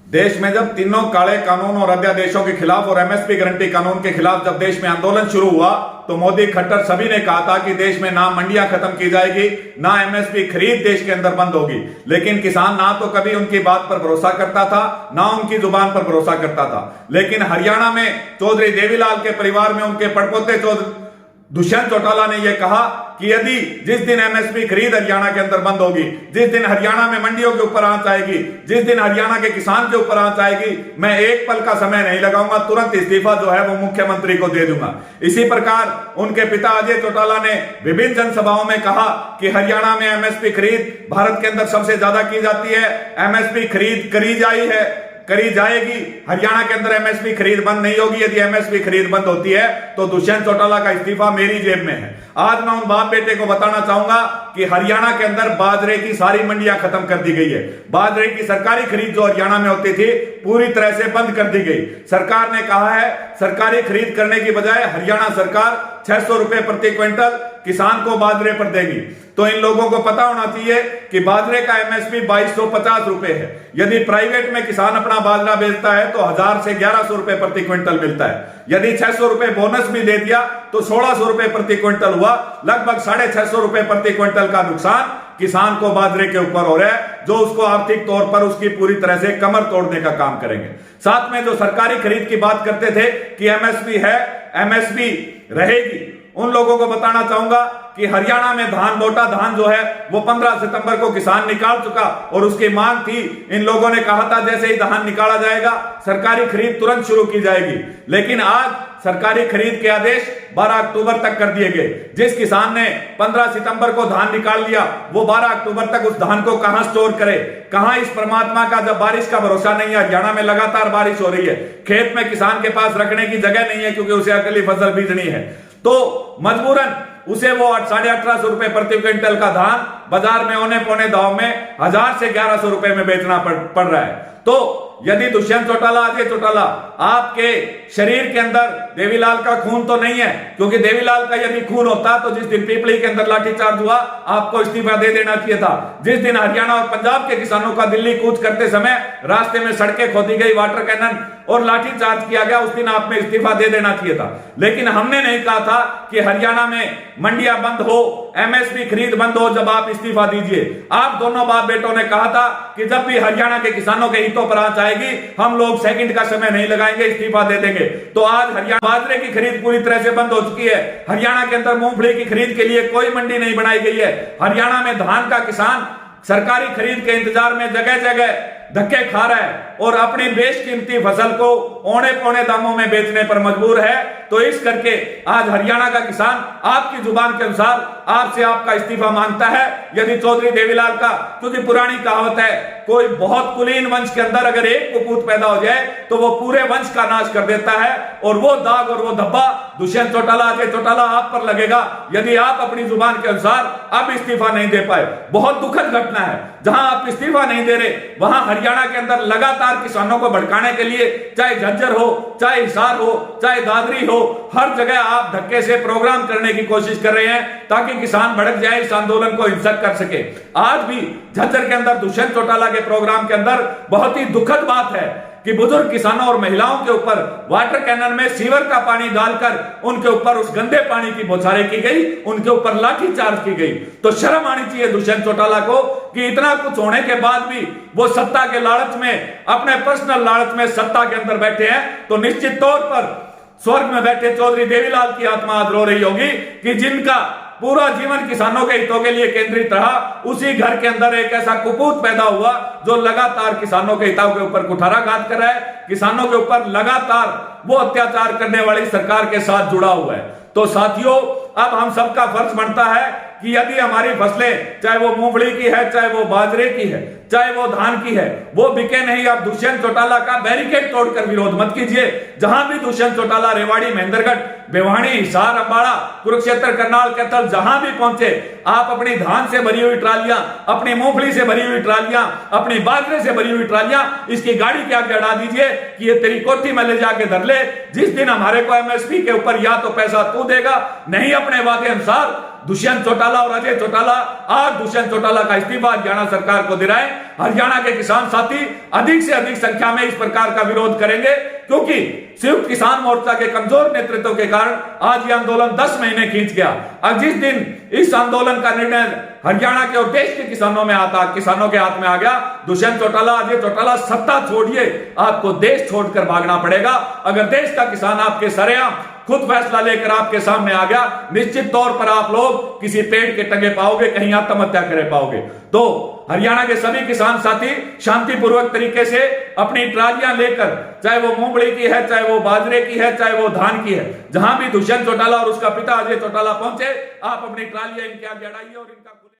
देश में जब तीनों काले कानून और अध्यादेशों के खिलाफ और एमएसपी गारंटी कानून के खिलाफ जब देश में आंदोलन शुरू हुआ तो मोदी, खट्टर सभी ने कहा था कि देश में ना मंडियां खत्म की जाएगी, ना एमएसपी खरीद देश के अंदर बंद होगी। लेकिन किसान ना तो कभी उनकी बात पर भरोसा करता था, ना उनकी जुबान पर भरोसा करता था। लेकिन हरियाणा में चौधरी देवीलाल के परिवार में उनके पड़पोते दुष्यंत चौटाला ने यह कहा कि यदि जिस दिन एमएसपी खरीद हरियाणा के अंदर बंद होगी, जिस दिन हरियाणा में मंडियों के ऊपर आंच आएगी, जिस दिन हरियाणा के किसान के ऊपर आंच आएगी, मैं एक पल का समय नहीं लगाऊंगा, तुरंत इस्तीफा जो है वो मुख्यमंत्री को दे दूंगा। इसी प्रकार उनके पिता अजय चौटाला ने विभिन्न जनसभाओं में कहा कि हरियाणा में एमएसपी खरीद भारत के अंदर सबसे ज्यादा की जाती है, एमएसपी खरीद करी जाएगी, हरियाणा के अंदर एमएसपी खरीद बंद नहीं होगी। यदि एमएसपी खरीद बंद होती है तो दुष्यंत चौटाला का इस्तीफा मेरी जेब में है। आज मैं उन बाप बेटे को बताना चाहूंगा कि हरियाणा के अंदर बाजरे की सारी मंडियां खत्म कर दी गई है। बाजरे की सरकारी खरीद जो हरियाणा में होती थी पूरी तरह से बंद कर दी गई। सरकार ने कहा है सरकारी खरीद करने की बजाय हरियाणा सरकार 600 रुपए प्रति क्विंटल किसान को बाजरे पर देगी। तो इन लोगों को पता होना चाहिए कि बाजरे का एमएसपी 2250 रुपए है। यदि प्राइवेट में किसान अपना बाजरा बेचता है तो 1000 से 1100 रुपए प्रति क्विंटल मिलता है। यदि 600 रुपए बोनस भी दे दिया तो 1600 रुपए प्रति क्विंटल हुआ। लगभग 650 रुपए प्रति क्विंटल का नुकसान किसान को बाजरे के ऊपर हो रहा है, जो उसको आर्थिक तौर पर उसकी पूरी तरह से कमर तोड़ने का काम करेंगे। साथ में जो सरकारी खरीद की बात करते थे कि एमएसपी है, एमएसपी रहेगी, उन लोगों को बताना चाहूंगा कि हरियाणा में धान, मोटा धान जो है वो 15 सितंबर को किसान निकाल चुका और उसकी मांग थी। इन लोगों ने कहा था जैसे ही धान निकाला जाएगा सरकारी खरीद तुरंत शुरू की जाएगी। लेकिन आज सरकारी खरीद के आदेश 12 अक्टूबर तक कर दिए गए। जिस किसान ने 15 सितंबर को धान निकाल लिया वो 12 अक्टूबर तक उस धान को कहां स्टोर करे, कहां इस परमात्मा का जब बारिश का भरोसा नहीं है। हरियाणा में लगातार बारिश हो रही है, खेत में किसान के पास रखने की जगह नहीं है क्योंकि उसे अगली फसल बीजनी है, तो मजबूरन उसे वो 1850 रुपए प्रति क्विंटल का धान बाजार में औने पौने दाव में 1000 से 1100 रुपए में बेचना पड़ रहा है। तो यदि दुष्यंत चौटाला, अजय चौटाला, आपके शरीर के अंदर देवीलाल का खून तो नहीं है, क्योंकि देवीलाल का यदि खून होता तो जिस दिन पीपली के अंदर लाठीचार्ज हुआ आपको इस्तीफा दे देना चाहिए था। जिस दिन हरियाणा और पंजाब के किसानों का दिल्ली कूच करते समय रास्ते में सड़कें खोदी गई, वाटर कैनन और लाठीचार्ज किया गया, उस दिन आप में इस्तीफा दे देना चाहिए था। लेकिन हमने नहीं कहा था कि हरियाणा में मंडियां बंद हो, एमएसपी खरीद बंद हो जब आप इस्तीफा दीजिए। आप दोनों बाप बेटों ने कहा था कि जब भी हरियाणा के किसानों के हितों पर आंच आएगी हम लोग सेकंड का समय नहीं लगाएंगे, इस्तीफा दे देंगे। तो आज हरियाणा बाजरे की खरीद पूरी तरह से बंद हो चुकी है। हरियाणा के अंदर मूंगफली की खरीद के लिए कोई मंडी नहीं बनाई गई है। हरियाणा में धान का किसान सरकारी खरीद के इंतजार में जगह जगह धक्के खा रहा है और अपनी बेशकीमती फसल को औने पौने दामों में बेचने पर मजबूर है। तो इस करके आज हरियाणा का किसान आपकी जुबान के अनुसार आपसे आपका इस्तीफा मांगता है। यदि चौधरी देवीलाल का, क्योंकि पुरानी कहावत है कोई बहुत कुलीन वंश के अंदर अगर एक कुपूत पैदा हो जाए तो वो पूरे वंश का नाश कर देता है, और वो दाग और वो धब्बा दुष्यंत चौटाला, अजय चौटाला आप पर लगेगा यदि आप अपनी जुबान के अनुसार अब इस्तीफा नहीं दे पाए। बहुत दुखद घटना है, जहां आप इस्तीफा नहीं दे रहे वहां हरियाणा के अंदर लगातार किसानों को भड़काने के लिए, चाहे झज्जर हो, चाहे हिसार हो, चाहे दादरी हो, हर जगह आप धक्के से प्रोग्राम करने की कोशिश कर रहे हैं ताकि किसान भड़क जाए, इस आंदोलन को हिंसक कर सके। आज भी झज्जर के अंदर दुष्यंत चौटाला के प्रोग्राम के अंदर बहुत ही दुखद बात है कि बुजुर्ग किसानों और महिलाओं के ऊपर वाटर कैनन में सीवर का पानी डालकर उनके ऊपर उस गंदे पानी की बौछारें की गई, उनके ऊपर लाठीचार्ज की गई। तो शर्म आनी चाहिए दुष्यंत चौटाला को कि इतना कुछ होने के बाद भी वो सत्ता के लालच में, अपने पर्सनल लालच में सत्ता के अंदर बैठे हैं। तो निश्चित तौर पर स्वर्ग में बैठे चौधरी देवीलाल की आत्मा आज रो रही होगी कि जिनका पूरा जीवन किसानों के हितों के लिए केंद्रित रहा, उसी घर के अंदर एक ऐसा कुपूत पैदा हुआ जो लगातार किसानों के हितों के ऊपर कुठाराघात कर रहा है, किसानों के ऊपर लगातार वो अत्याचार करने वाली सरकार के साथ जुड़ा हुआ है। तो साथियों, अब हम सबका फर्ज बनता है कि यदि हमारी फसलें, चाहे वो मूंगफली की है, चाहे वो बाजरे की है, चाहे वो धान की है, वो बिके नहीं। आप दुष्यंत चौटाला का बैरिकेड तोड़कर विरोध मत कीजिए। जहां भी दुष्यंत चौटाला रेवाड़ी, महेंद्रगढ़, भिवानी, हिसार, अंबाड़ा, कुरुक्षेत्र, करनाल, कैथल जहां भी पहुंचे, आप अपनी धान से भरी हुई ट्रालियां, अपनी मूंगफली से भरी हुई ट्रालियां, अपनी बाजरे से भरी हुई ट्रालियां इसकी गाड़ी के आगे अड़ा दीजिए कि ये तेरी कोठी में ले जाके धर ले। जिस दिन हमारे को एमएसपी के ऊपर या तो पैसा तू देगा, नहीं अपने वादे अनुसार दुष्यंत चौटाला और अजय चौटाला आज दुष्यंत चौटाला का इस्तीफा हरियाणा सरकार को दिलाएं। हरियाणा के किसान साथी अधिक से अधिक संख्या में इस प्रकार का विरोध करेंगे, क्योंकि संयुक्त किसान मोर्चा के कमजोर नेतृत्व के कारण आज यह आंदोलन 10 महीने खींच गया। और जिस दिन इस आंदोलन का निर्णय हरियाणा के और देश के किसानों के हाथ में आ गया, दुष्यंत चौटाला, अजय चौटाला, सत्ता छोड़िए, आपको देश छोड़कर भागना पड़ेगा। अगर देश का किसान आपके सरेआम खुद फैसला लेकर आपके सामने आ गया, निश्चित तौर पर आप लोग किसी पेड़ के टंगे पाओगे, कहीं आत्महत्या करे पाओगे। तो हरियाणा के सभी किसान साथी शांतिपूर्वक तरीके से अपनी ट्रालियां लेकर, चाहे वो मूंगफली की है, चाहे वो बाजरे की है, चाहे वो धान की है, जहां भी दुष्यंत चौटाला और उसका पिता अजय चौटाला पहुंचे, आप अपनी ट्रालियां इनके आगे अड़ाइए और इनका